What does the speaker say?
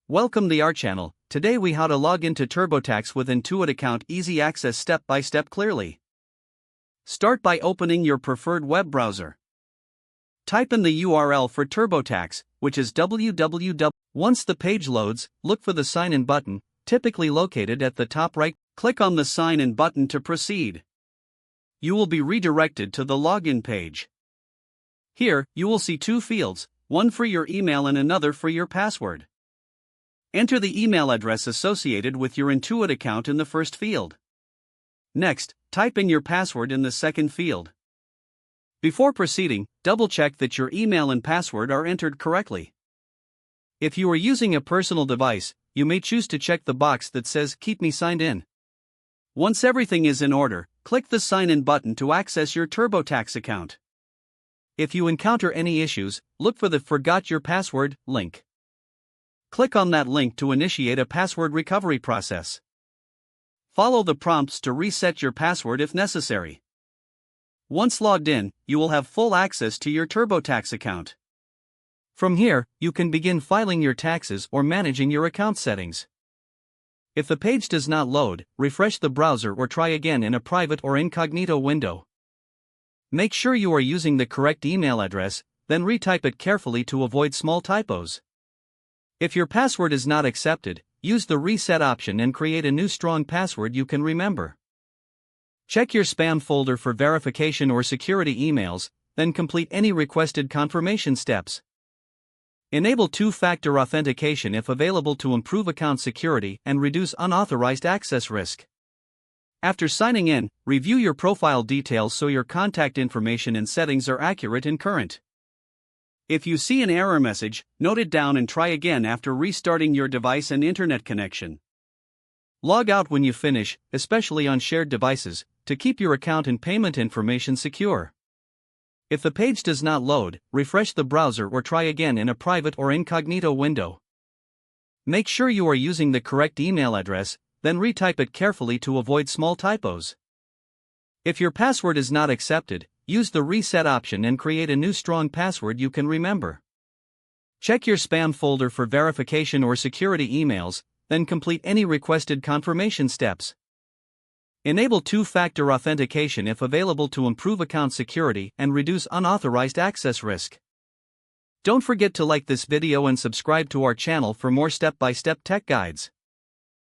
Welcome to our channel. Today we how to log into TurboTax with Intuit account, easy access step by step clearly. Start by opening your preferred web browser. Type in the URL for TurboTax, which is www. Once the page loads, look for the sign in button, typically located at the top right. Click on the sign in button to proceed. You will be redirected to the login page. Here, you will see two fields, one for your email and another for your password. Enter the email address associated with your Intuit account in the first field. Next, type in your password in the second field. Before proceeding, double-check that your email and password are entered correctly. If you are using a personal device, you may choose to check the box that says "Keep me signed in." Once everything is in order, click the Sign In button to access your TurboTax account. If you encounter any issues, look for the Forgot Your Password link. Click on that link to initiate a password recovery process. Follow the prompts to reset your password if necessary. Once logged in, you will have full access to your TurboTax account. From here, you can begin filing your taxes or managing your account settings. If the page does not load, refresh the browser or try again in a private or incognito window. Make sure you are using the correct email address, then retype it carefully to avoid small typos. If your password is not accepted, use the reset option and create a new strong password you can remember. Check your spam folder for verification or security emails, then complete any requested confirmation steps. Enable two-factor authentication if available to improve account security and reduce unauthorized access risk. After signing in, review your profile details so your contact information and settings are accurate and current. If you see an error message, note it down and try again after restarting your device and internet connection. Log out when you finish, especially on shared devices, to keep your account and payment information secure. If the page does not load, refresh the browser or try again in a private or incognito window. Make sure you are using the correct email address, then retype it carefully to avoid small typos. If your password is not accepted, use the reset option and create a new strong password you can remember. Check your spam folder for verification or security emails, then complete any requested confirmation steps. Enable two-factor authentication if available to improve account security and reduce unauthorized access risk. Don't forget to like this video and subscribe to our channel for more step-by-step tech guides.